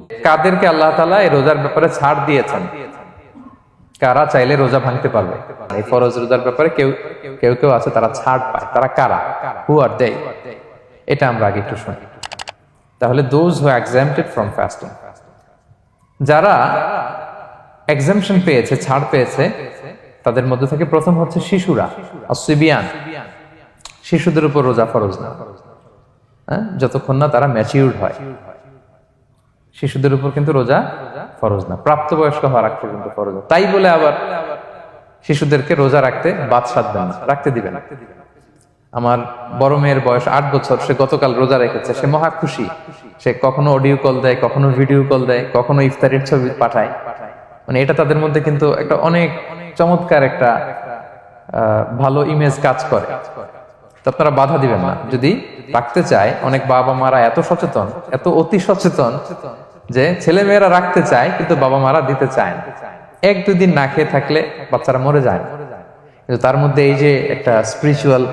কাদেরকে আল্লাহ তাআলা এই রোজার ব্যাপারে ছাড় দিয়েছেন, কারা চাইলে রোজা ভাঙতে পারবে। এই ফরজ রোজার ব্যাপারে কেউ কেউ কেউ আছে তারা ছাড় পায়, তারা কারা? হু আর দে? এটা আমরা আগে একটু শুনি। তাহলে দোজ হু এক্সাম্পটেড ফ্রম ফাস্টিং, যারা এক্সাম্পশন পেয়েছে, ছাড় পেয়েছে, তাদের মধ্যে থেকে প্রথম হচ্ছে শিশুরা, আসিবিয়ান। শিশুদের উপর রোজা ফরজ না, যতক্ষণ না তারা ম্যাচিউরড হয়। শিশুদের উপর কিন্তু রোজা ফরজ না, প্রাপ্তবয়স্ক হওয়ার আগ পর্যন্ত ফরজ না। তাই বলে আবার শিশুদেরকে রোজা রাখতে বাদ সাধবেন না, রাখতে দিবেন। আমার বড় মেয়ের বয়স 8 বছর, সে গতকাল রোজা রেখেছে, সে মহা খুশি। সে কখনো অডিও কল দেয়, কখনো ভিডিও কল দেয়, কখনো ইফতারের ছবি পাঠায়। মানে এটা তাদের মধ্যে কিন্তু একটা অনেক চমৎকার একটা ভালো ইমেজ কাজ করে। তো আপনারা বাধা দিবেন না যদি রাখতে চায়। অনেক বাবা মারা এত সচেতন, এত অতি সচেতন যে ছেলে মেয়েরা রাখতে চায় কিন্তু বাবা মারা দিতে চায় না। 1-2 দিন না খেয়ে থাকলে বাচ্চারা মরে যায় না, কিন্তু তার মধ্যে এই যে একটা স্পিরিচুয়াল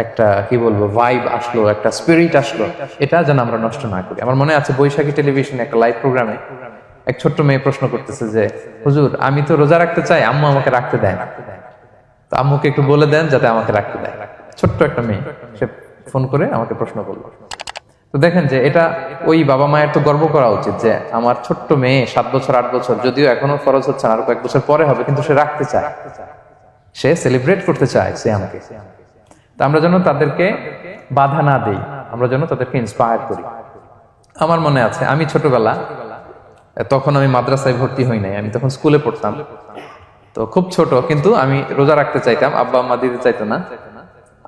একটা কি বলবো ভাইব আসলো, একটা স্পিরিট আসলো, এটা যেন আমরা নষ্ট না করি। আমার মনে আছে বৈশাখী টেলিভিশনে একটা লাইভ প্রোগ্রামে এক ছোট্ট মেয়ে প্রশ্ন করতেছে যে হুজুর, আমি তো রোজা রাখতে চাই, আম্মু আমাকে রাখতে দেয় না, তো আম্মুকে একটু বলে দেন যাতে আমাকে রাখতে দেয়। ছোট্ট একটা মেয়ে, সে ফোন করে আমাকে প্রশ্ন করলো। তো দেখেন যে এটা ওই বাবা মায়ের তো গর্ব করা উচিত যে আমার ছোট্ট মেয়ে 7 বছর 8 বছর, যদিও এখনো ফরজ হচ্ছে না, আরো কয়েক বছর পরে হবে, কিন্তু সে রাখতে চায়, সে সেলিব্রেট করতে চায় সে আমাকে। তা আমরা যেন তাদেরকে বাধা না দেই, আমরা যেন তাদেরকে ইন্সপায়ার করি। আমার মনে আছে আমি ছোটবেলা, তখন আমি মাদ্রাসায় ভর্তি হই নাই, আমি তখন স্কুলে পড়তাম, তো খুব ছোট, কিন্তু আমি রোজা রাখতে চাইতাম, আব্বা আম্মা দিতে চাইতো না।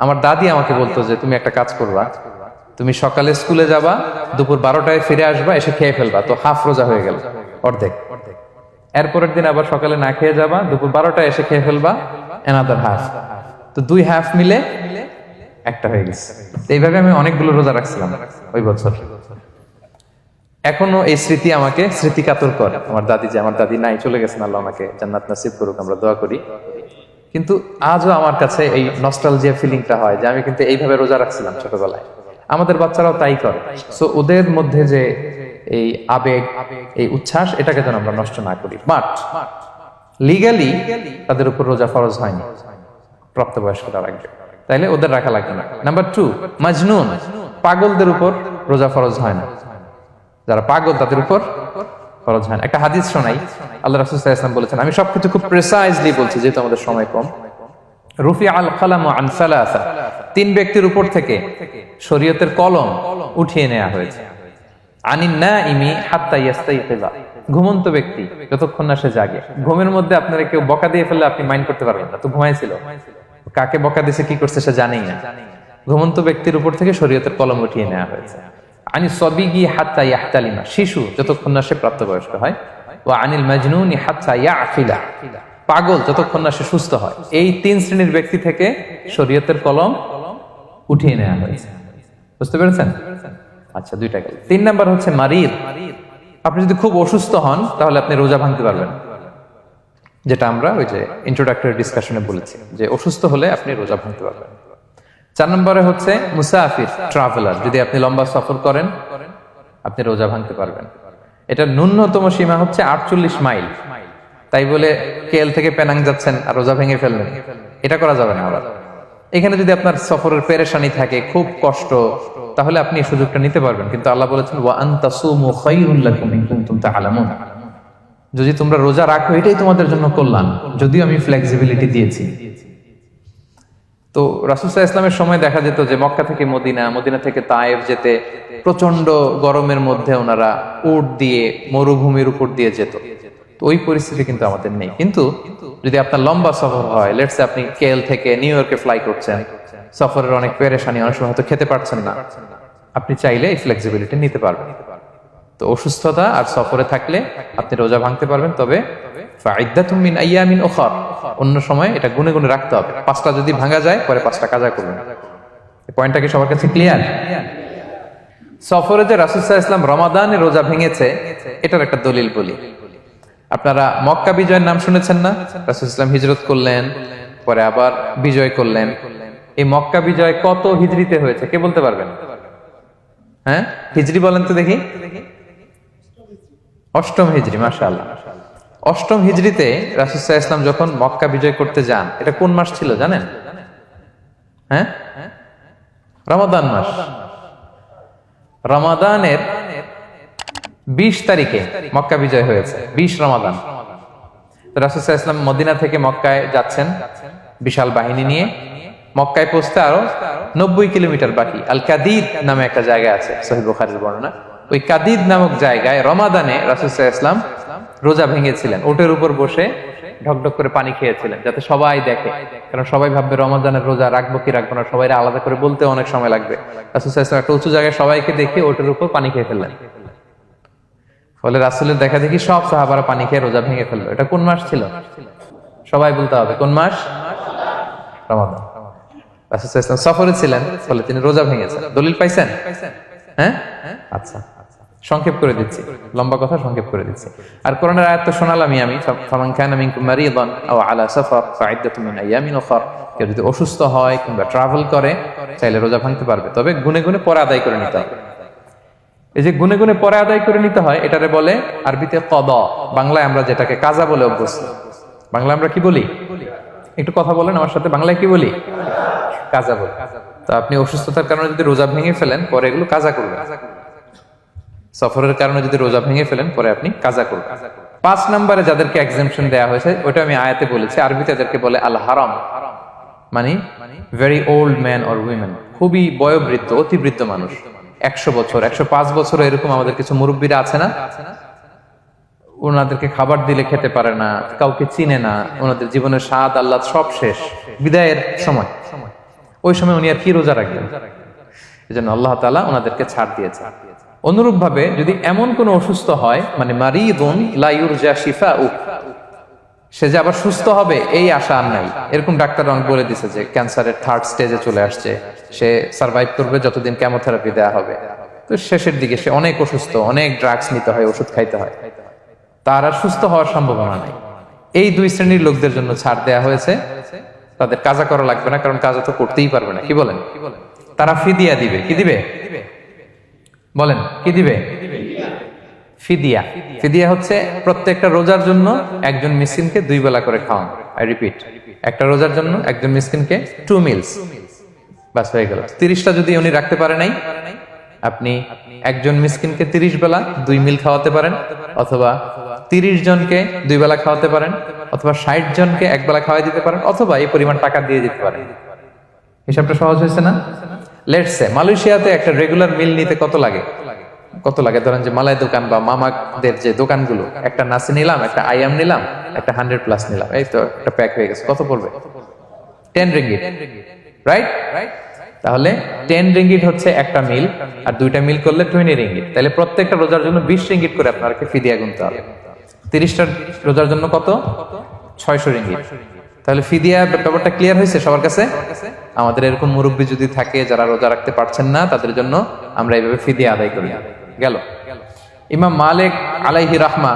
আমার দাদি আমাকে বলতো যে তুমি একটা কাজ করবা, তুমি সকালে স্কুলে যাবা, দুপুর 12টায় ফিরে আসবা, এসে খেয়ে ফেলবা, তো হাফ রোজা হয়ে গেল, অর্ধেক। এরপরের দিন আবার সকালে না খেয়ে যাবা, দুপুর 12টায় এসে খেয়ে ফেলবা, এনাদার হাফ, তো 2 হাফ মিলে একটা হয়ে গেছে। এইভাবে আমি অনেকগুলো রোজা রাখছিলাম ওই বছর। এখনো এই স্মৃতি আমাকে স্মৃতিকাতর করে। আমার দাদি, যে আমার দাদি নাই, চলে গেছেন, আল্লাহ আমাকে জান্নাত নসিব করুক, আমরা দোয়া করি। কিন্তু আজও আমার কাছে এই নস্টালজিয়া ফিলিংটা হয় যে আমি কিন্তু এইভাবে রোজা রাখছিলাম ছোটবেলায়। আমাদের বাচ্চারাও তাই করে। সো ওদের মধ্যে যে এই আবেগ, এই উচ্ছ্বাস, এটাকে যেন আমরা নষ্ট না করি। বাট লিগালি তাদের উপর রোজা ফরজ হয়নি, প্রাপ্তবয়স্করা রাখবে, তাইলে ওদের রাখা লাগবে না। নাম্বার 2, মাজনুন, পাগলদের উপর রোজা ফরজ হয় না। যারা পাগল তাদের উপর ফরজ হয় না। একটা হাদিস শোনাই, আল্লাহ রাসূল সাল্লাল্লাহু আলাইহি ওয়াসাল্লাম বলেছেন, আমি সবকিছু খুব প্রিসাইজলি বলছি যেহেতু আমাদের সময় কম। রুফি আল কালামু আন সালাসা, 3 ব্যক্তির উপর থেকে শরীয়তের কলম উঠিয়ে নেওয়া হয়েছে। আনিন নাইমি হাত্তা ইয়াস্তাইকিযা, ঘুমন্ত ব্যক্তি যতক্ষণ না সে জাগে। ঘুমের মধ্যে আপনারা কেউ বকা দিয়ে ফেললে আপনি মাইন্ড করতে পারবেন না, তো ঘুমাইছিল, কাকে বকা দিয়েছে কি করছে সে জানেই না। ঘুমন্ত ব্যক্তির উপর থেকে শরীয়তের কলম উঠিয়ে নেওয়া হয়েছে। আনি সবিগি হাত্তা ইয়াহতালিমা, শিশু যতক্ষণ না সে প্রাপ্তবয়স্ক হয়। ওয়া আনিল মাজনুনি হাত্তা ইয়াকিলা, পাগল যতক্ষণ না সে সুস্থ হয়। এই 3 শ্রেণীর ব্যক্তি থেকে শরীয়তের কলম উঠিয়ে নেওয়া হয়েছে। বুঝতে পেরেছেন? আচ্ছা, 2টা গেল। 3 নাম্বার হচ্ছে মারিদ। আপনি যদি খুব অসুস্থ হন তাহলে আপনি রোজা ভাঙতে পারবেন, যেটা আমরা ওই যে ইন্ট্রোডাক্টরি ডিসকাশনে বলেছি যে অসুস্থ হলে আপনি রোজা ভাঙতে পারবেন। 4 নম্বরে হচ্ছে মুসাফির, ট্রাভেলার, যদি আপনি লম্বা সফর করেন আপনি রোজা ভাঙতে পারবেন। এটা ন্যূনতম সীমা হচ্ছে 48 মাইল। তাই বলে কেএল থেকে পেনাং যাচ্ছেন আর রোজা ভেঙে ফেললেন, এটা করা যাবে না। আবার এখানে যদি আপনার সফরের পেরেশানি থাকে, খুব কষ্ট, তাহলে আপনি এই সুযোগটা নিতে পারবেন। কিন্তু আল্লাহ বলেছেন ওয়া আনতাসুমু খায়রুল লাকুম ইন কুনতুম তা'লামুন, যদি তোমরা রোজা রাখো এটাই তোমাদের জন্য কল্যাণ, যদিও আমি ফ্লেক্সিবিলিটি দিয়েছি। তো রাসূল সাল্লাল্লাহু আলাইহি ওয়াসাল্লামের সময় দেখা যেত যে মক্কা থেকে মদিনা, মদিনা থেকে তায়েফ যেতে প্রচন্ড গরমের মধ্যে ওনারা উট দিয়ে মরুভূমির উপর দিয়ে যেত। তো ওই পরিস্থিতি কিন্তু আমাদের নেই। কিন্তু যদি আপনার লম্বা সফর হয়, লেটস সে আপনি কেএল থেকে নিউ ইয়র্কে ফ্লাই করছেন, সফরের অনেক পেরেশানি, অনেক সময় হয়তো খেতে পারছেন না, আপনি চাইলে এই ফ্লেক্সিবিলিটি নিতে পারবেন। তো অসুস্থতা আর সফরে থাকলে আপনি রোজা ভাঙতে পারবেন, তবে ফাইদ্দাতুম মিন আইয়ামিন উখর, অন্য সময় এটা গুনে গুনে রাখতে হবে। 5টা যদি ভাঙা যায় পরে 5টা কাজা করবেন। এই পয়েন্টটা কি সবার কাছে ক্লিয়ার? সফরে যে রাসূল সাল্লাল্লাহু আলাইহি ওয়াসাল্লাম রমাদানে রোজা ভেঙেছে, এটার একটা দলিল বলি। আপনারা মক্কা বিজয়ের নাম শুনেছেন না? রাসূল সাল্লাল্লাহু আলাইহি ওয়াসাল্লাম হিজরত করলেন, পরে আবার বিজয় করলেন। এই মক্কা বিজয় কত হিজরিতে হয়েছে কে বলতে পারবেন? হ্যাঁ, হিজরি বলেন তো দেখি। অষ্টম হিজরি, মাশাআল্লাহ। অষ্টম হিজরিতে রাসূল সাল্লাল্লাহু আলাইহি ওয়াসাল্লাম যখন মক্কা বিজয় করতে যান, এটা কোন মাস ছিল জানেন? হ্যাঁ, রমাদান মাস। রমাদানের 20 তারিখে মক্কা বিজয় হয়েছে, 20 রমাদান। রাসূল সাল্লাল্লাহু আলাইহি ওয়াসাল্লাম মদিনা থেকে মক্কায় যাচ্ছেন বিশাল বাহিনী নিয়ে। মক্কায় পৌঁছতে আরো 90 কিলোমিটার বাকি। আল কাদিদ নামে একটা জায়গা আছে, সহিহ বুখারীর বর্ণনা। ওই কাদিদ নামক জায়গায় রমাদানে রাসূল সাল্লাল্লাহু আলাইহি ওয়াসাল্লাম রোজা ভেঙেছিলেন, ওটের উপর বসে ঢকঢক করে পানি খেয়েছিলেন, যাতে সবাই দেখে। কারণ সবাই ভাববে রমাদানের রোজা রাখবো কি রাখবো না, সবাই আলাদা করে বলতে অনেক সময় লাগবে। রাসূল সাল্লাল্লাহু আলাইহি ওয়াসাল্লাম একটা উঁচু জায়গায় সবাইকে দেখে ওটের উপর পানি খেয়ে ফেললেন। ফলে রাসূলের দেখা দেখি সব সাহাবারা পানি খেয়ে রোজা ভেঙে ফেললো। এটা কোন মাস ছিল? সবাই বলতে হবে কোন মাস? রমাদান। রাসূল সাল্লাল্লাহু আলাইহি ওয়াসাল্লাম সফরে ছিলেন, ফলে তিনি রোজা ভেঙেছেন। দলিল পাইছেন? হ্যাঁ, আচ্ছা, সংক্ষেপ করে দিচ্ছি, লম্বা কথা সংক্ষেপ করে দিচ্ছি। আর কোরআনের আয়াত তো শোনালামই আমি, ফামান কানা মিনকুম মারিদান আও আলা সাফার ফাইদ্দাতুম মিন আইয়ামিন উখর। কেউ যদি অসুস্থ হয় কিংবা ট্রাভেল করে, চাইলে রোজা ভাঙতে পারবে, তবে গুনে গুনে পরে আদায় করে নিতে হবে। এই যে গুনে গুনে পরে আদায় করে নিতে হয়, এটারে বলে আরবিতে কদা, বাংলায় আমরা যেটাকে কাজা বলে অভ্যস্ত। বাংলা আমরা কি বলি? একটু কথা বলেন আমার সাথে, বাংলায় কি বলি? কাজা বলি। তো আপনি অসুস্থতার কারণে যদি রোজা ভেঙে ফেলেন, পরে এগুলো কাজা করবেন। সফরের কারণে যদি রোজা ভেঙে ফেলেন, পরে আপনি কাজা করবেন। 5 নম্বরে যাদেরকে এক্সাম্পশন দেয়া হয়েছে, ওটা আমি আয়াতে বলেছি। আরবিতে এদেরকে বলে আল হারাম, মানে very old man or women, খুবই বয়োবৃদ্ধ, অতি বৃদ্ধ মানুষ। 100 বছর, 105 বছর, এরকম আমাদের কিছু মুরব্বীরা আছে না, ওনাদেরকে খাবার দিলে খেতে পারে না, কাউকে চিনে না, ওনাদের জীবনের স্বাদ আহ্লাদ সব শেষ, বিদায়ের সময়। ওই সময় উনি আর কি রোজা রাখবেন? এজন্য আল্লাহ তাআলা ওনাদেরকে ছাড় দিয়েছে। অনুরূপ ভাবে যদি এমন কোন অসুস্থ হয়, মানে মারিদুন লা ইউরজা শিফাউ, সে যে আবার সুস্থ হবে এই আশা আর নাই, এরকম ডাক্তার অনেক বলে দিছে যে ক্যান্সারের 3rd স্টেজে চলে আসছে, সে সার্ভাইভ করবে যতদিন কেমোথেরাপি দেওয়া হবে, তো শেষের দিকে সে অনেক অসুস্থ, অনেক ড্রাগস নিতে হয়, ওষুধ খাইতে হয়, তার আর সুস্থ হওয়ার সম্ভাবনা নাই। এই 2 শ্রেণীর লোকদের জন্য ছাড় দেয়া হয়েছে, তাদের কাজা করা লাগবে না, কারণ কাজা তো করতেই পারবে না। কি বলেন? তারা ফিদিয়া দিবে। কি দিবে বলেন? কি দিবে? ফিদিয়া। ফিদিয়া হচ্ছে প্রত্যেকটা রোজার জন্য একজন মিসকিনকে 2 বেলা করে খাওয়ানো। আই রিপিট, একটা রোজার জন্য একজন মিসকিনকে 2 মিলস, বাস হয়ে গেল। 30টা যদি উনি রাখতে পারে নাই, আপনি একজন মিসকিনকে 30 বেলা 2 মিল খাওয়াতে পারেন, অথবা 30 জনকে 2 বেলা খাওয়াতে পারেন, অথবা 60 জনকে 1 বেলা খাওয়াই দিতে পারেন, অথবা এই পরিমাণ টাকা দিয়ে দিতে পারেন। হিসাবটা সহজ হয়েছে না? লেটস সে মালয়েশিয়াতে একটা রেগুলার মিল নিতে কত লাগে? ধরেন যে মালাই দোকান বা মামাদের যে দোকানগুলো, একটা নাসি নিলাম, একটা আইয়াম নিলাম, একটা 100+ নিলাম, এই তো একটা প্যাক হয়ে গেছে। কত পড়বে? 10 রিঙ্গিট, রাইট? তাহলে 10 রিঙ্গিট হচ্ছে একটা মিল, আর 2টা মিল করলে 20 রিঙ্গিট। তাহলে প্রত্যেকটা রোজার জন্য 20 রিঙ্গিট করে আপনাকে ফিদিয়া গুনতে হবে। 30টা রোজার জন্য কত? 600 রিঙ্গিট। তাহলে ফিদিয়া ব্যাপারটা ক্লিয়ার হয়েছে সবার কাছে? আমাদের এরকম মুরব্বী যদি থাকে যারা রোজা রাখতে পারছেন না, তাদের জন্য আমরা এইভাবে ফিদিয়া আদায় করি। গেল। ইমাম মালিক আলাইহি রাহমা,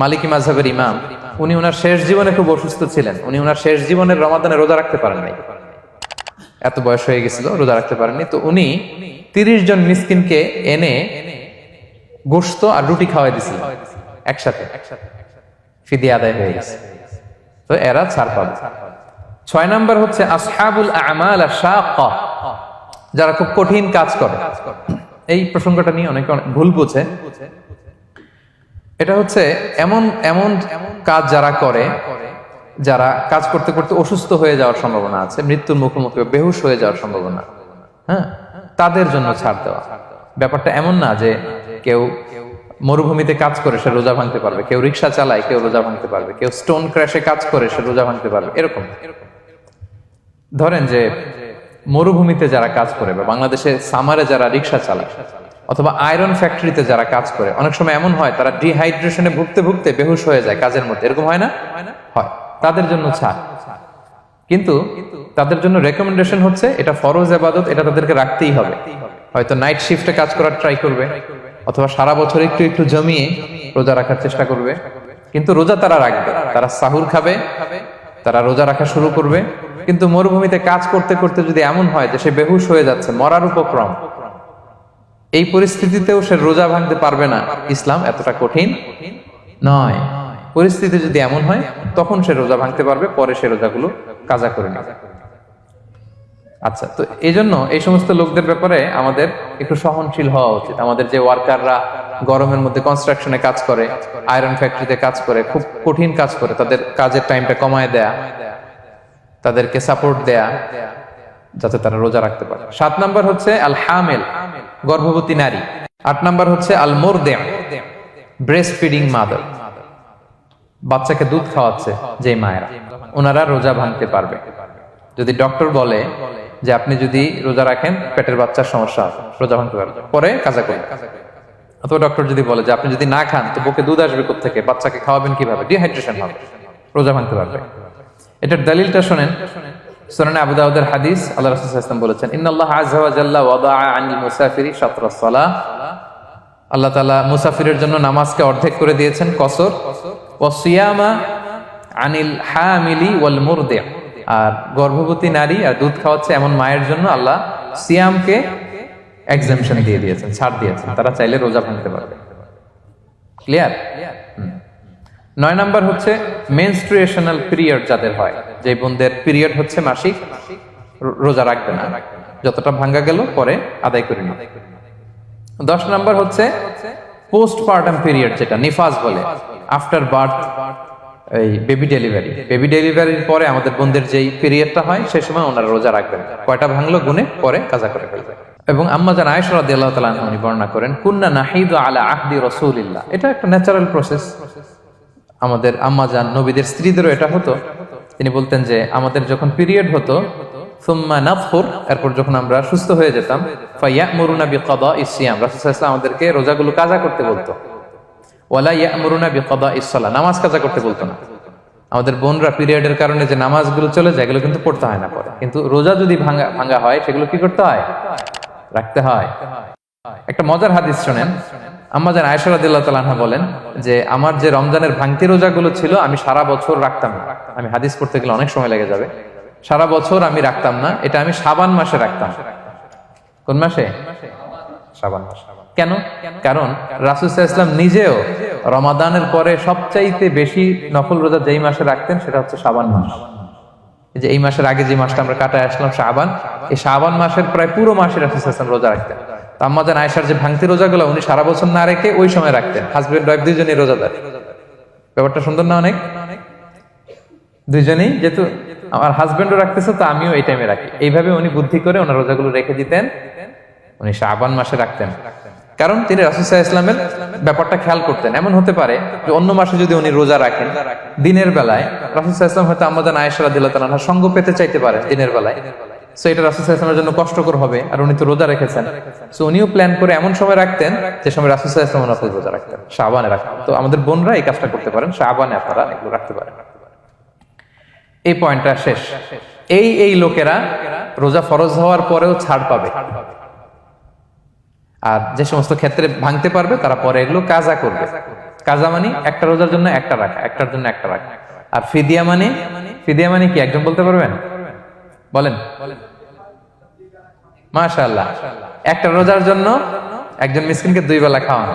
মালিকি মাযহাবের ইমাম, উনি ওনার শেষ জীবনে খুব অসুস্থ ছিলেন। উনি ওনার শেষ জীবনের রমাদানে রোজা রাখতে পারেন নাই, এত বয়স হয়ে গেছিল, রোজা রাখতে পারেননি। তো উনি 30 জন মিসকিনকে এনে গোশত আর রুটি খাওয়াই দিয়েছিলেন একসাথে, ফিদিয়া আদায় হয়ে গেছে। তো এরা ছাড় পাবে। 6 নাম্বার হচ্ছে আসহাবুল আমাল আশ-শাক্কা, যারা খুব কঠিন কাজ করে। এই প্রসঙ্গটা নিয়ে অনেকে ভুল বোঝে। এটা হচ্ছে এমন এমন কাজ যারা করে, যারা কাজ করতে করতে অসুস্থ হয়ে যাওয়ার সম্ভাবনা আছে, মৃত্যুর মুখোমুখি, বেহুশ হয়ে যাওয়ার সম্ভাবনা, হ্যাঁ, তাদের জন্য ছাড় দেওয়া। ব্যাপারটা এমন না যে কেউ মরুভূমিতে কাজ করে সে রোজা ভাঙতে পারবে, কেউ রিক্সা চালায় কেউ রোজা ভাঙতে পারবে, কেউ স্টোন ক্র্যাশে কাজ করে সে রোজা ভাঙতে পারবে, এরকম। ধরেন যে মরুভূমিতে যারা কাজ করে, বা বাংলাদেশে সামারে যারা রিক্সা চালায়, অথবা আয়রন ফ্যাক্টরিতে যারা কাজ করে, অনেক সময় এমন হয় তারা ডিহাইড্রেশনে ভুগতে ভুগতে বেহুশ হয়ে যায় কাজের মধ্যে, এরকম হয় না? হয়। তাদের জন্য ছাড়, কিন্তু তাদের জন্য রেকমেন্ডেশন হচ্ছে এটা ফরজ ইবাদত, এটা তাদেরকে রাখতেই হবে। হয়তো নাইট শিফটে কাজ করার ট্রাই করবে, অথবা সারা বছর একটু একটু জমিয়ে রোজা রাখার চেষ্টা করবে, কিন্তু রোজা তারা রাখবে, তারা সাহুর খাবে, তারা রোজা রাখা শুরু করবে। কিন্তু মরুভূমিতে কাজ করতে করতে যদি এমন হয় যে সে বেহুশ হয়ে যাচ্ছে, মরার উপক্রম, এই পরিস্থিতিতেও সে রোজা ভাঙতে পারবে না, ইসলাম এতটা কঠিন নয়। পরিস্থিতি যদি এমন হয় তখন সে রোজা ভাঙতে পারবে, পরে সে রোজাগুলো কাজা করে নেবে। আচ্ছা, তো এই জন্য এই সমস্ত লোকদের ব্যাপারে আমাদের একটু সহনশীল হওয়া উচিত। আমাদের যে ওয়ার্কাররা গরমের মধ্যে কনস্ট্রাকশনে কাজ করে, আয়রন ফ্যাক্টরিতে কাজ করে, খুব কঠিন কাজ করে, তাদের কাজের টাইমটা কমায় দেয়া, তাদেরকে সাপোর্ট দেয়া, যাতে তারা রোজা রাখতে পারে। 7 নাম্বার হচ্ছে আল হামিল, গর্ভবতী নারী। 8 নাম্বার হচ্ছে আল মুরদিআ, ব্রেস্ট ফিডিং মাদার, বাচ্চাকে দুধ খাওয়াচ্ছে যে মায়েরা, ওনারা রোজা ভাঙতে পারবে। যদি ডক্টর বলে যে আপনি যদি রোজা রাখেন পেটের বাচ্চার সমস্যা হবে, রোজা ভাঙতে পারবে, পরে কাজা করবে। অথবা ডক্টর যদি বলে যে আপনি যদি না খান তো বুকে দুধ আসবে কোত্থেকে, বাচ্চাকে খাওয়াবেন কিভাবে, ডিহাইড্রেশন হবে, রোজা ভাঙতে পারবে। এটার দলিলটা শোনেন, সুনান আবু দাউদের হাদিস, আল্লাহ রাসূল সাল্লাল্লাহু আলাইহি ওয়াসাল্লাম বলেছেন, ইন্নাল্লাহা আযজা ওয়া জাল্লা ওয়াদাআ আনিল মুসাফিরি শাতরাস সালাহ, আল্লাহ তাআলা মুসাফিরের জন্য নামাজকে অর্ধেক করে দিয়েছেন, কসর। ওয়া সিয়ামা আনিল হামিলি ওয়াল মুরদি', আর গর্ভবতী নারী আর দুধ খাওয়াচ্ছে এমন মায়ের জন্য আল্লাহ সিয়ামকে এক্সাম্পশন দিয়ে দিয়েছেন, ছাড় দিয়েছেন, তারা চাইলে রোজা ভাঙতে পারবে। ক্লিয়ার? 9 নাম্বার হচ্ছে মেনস্ট্রুয়েশনাল পিরিয়ড যাদের হয়, যে বোনদের পিরিয়ড হচ্ছে মাসিক, রোজা রাখবে না, যতটা ভাঙ্গা গেল পরে আদায় করে নিবে। 10 নাম্বার হচ্ছে পোস্টপার্টাম পিরিয়ড, যেটা নিফাস বলে, আফটার বার্থ, এই বেবি ডেলিভারি। বেবি ডেলিভারির পরে আমাদের বোনদের যেই পিরিয়ডটা হয় সেই সময় ওনারা রোজা রাখবেন, কয়টা ভাঙলো গুনে পরে কাজা করে ফেলবে। এবং আম্মা জান আয়েশা রাদিয়াল্লাহু তাআলা আনহা উনি বর্ণনা করেন, কুন্না নাহিদু আলা আহদি রাসূলিল্লাহ, এটা একটা ন্যাচারাল প্রসেস, আমাদের আম্মা জান নবীদের স্ত্রীদেরও এটা হতো। তিনি বলতেন যে আমাদের যখন পিরিয়ড হতো, সুম্মা নাতহুর, এরপর যখন আমরা সুস্থ হয়ে যেতাম, ফায়ামুরুনা বিকাদাইস সিয়াম, রাসূল সাল্লাল্লাহু আলাইহি ওয়াসাল্লাম আমাদেরকে রোজাগুলো কাজা করতে বলতো। ওয়ালা ইয়ামুরুনা বিকাদাইস সালাহ, নামাজ কাজা করতে বলতো না। আমাদের বোনরা পিরিয়ডের কারণে যে নামাজগুলো চলে যায় এগুলো কিন্তু পড়তে হয় না পরে, কিন্তু রোজা যদি ভাঙা হয় সেগুলো কি করতে হয়? রাখতে হয়। একটা মজার হাদিস শোনেন, আম্মা জান আয়েশা রাদিয়াল্লাহু তাআলা আনহা বলেন যে আমার যে রমজানের ভাঙতি রোজাগুলো ছিল আমি সারা বছর রাখতাম না। আমি হাদিস পড়তে গেলে অনেক সময় লেগে যাবে। সারা বছর আমি রাখতাম না, এটা আমি শাবান মাসে রাখতাম। কোন মাসে? শাবান মাসে। কেন? কারণ রাসূল সাল্লাল্লাহু আলাইহি ওয়াসাল্লাম নিজেও রমাদানের পরে সবচাইতে বেশি নফল রোজা যেই মাসে রাখতেন সেটা হচ্ছে শাবান মাস। এই যে এই মাসের আগে যে মাসটা আমরা কাটায় আসলাম শাবান, এই শাবান মাসের প্রায় পুরো মাসে রাসূল সাল্লাল্লাহু আলাইহি ওয়াসাল্লাম রোজা রাখতেন। তো আম্মা জান আয়েশার যে ভাঙতি রোজাগুলো উনি সারা বছর না রেখে ওই সময় রাখতেন। হাজবেন্ড ওয়াইফ দুইজনেই রোজাদার। ব্যাপারটা সুন্দর না অনেক? দুইজনেই, যেহেতু আমার হাজবেন্ডও রাখতেছে তো আমিও এই টাইমে রাখি, এইভাবে উনি বুদ্ধি করে ওনার রোজাগুলো রেখে দিতেন, উনি শাবান মাসে রাখতেন। কারণ তিনি রাসূল সাল্লাল্লাহু আলাইহি ওয়াসাল্লামের ব্যাপারটা খেয়াল করতেন। এমন হতে পারে যে অন্য মাসে যদি উনি রোজা রাখেন দিনের বেলায়, রাসূল সাল্লাল্লাহু আলাইহি ওয়াসাল্লাম হয়তো আম্মা জান আয়েশা রাদিয়াল্লাহু তাআলা আনহার সঙ্গ পেতে চাইতে পারে দিনের বেলায়, সো এটা রাসূল সাল্লাল্লাহু আলাইহি ওয়াসাল্লামের জন্য কষ্টকর হবে, আর উনি তো রোজা রেখেছেন, সো উনিও প্ল্যান করে এমন সময় রাখতেন যে সময় রাসূল সাল্লাল্লাহু আলাইহি ওয়াসাল্লাম রোজা রাখতেন, শাবানে রাখতেন। তো আমাদের বোনরা এই কাজটা করতে পারেন, শাবানে আপনারা এগুলো রাখতে পারেন। এই পয়েন্টটা শেষ। এই লোকেরা রোজা ফরজ হওয়ার পরেও ছাড় পাবে, আর যে সমস্ত ক্ষেত্রে ভাঙতে পারবে তারা পরে এগুলো কাজা করবে। কাজা মানে একটা রোজার জন্য একটা রাখা, একটার জন্য একটা রাখা। আর ফিদিয়া মানে কি একজন বলতে পারবেন? বলেন। মাশাআল্লাহ, একটা রোজার জন্য একজন মিসকিনকে 2 বেলা খাওয়ানো।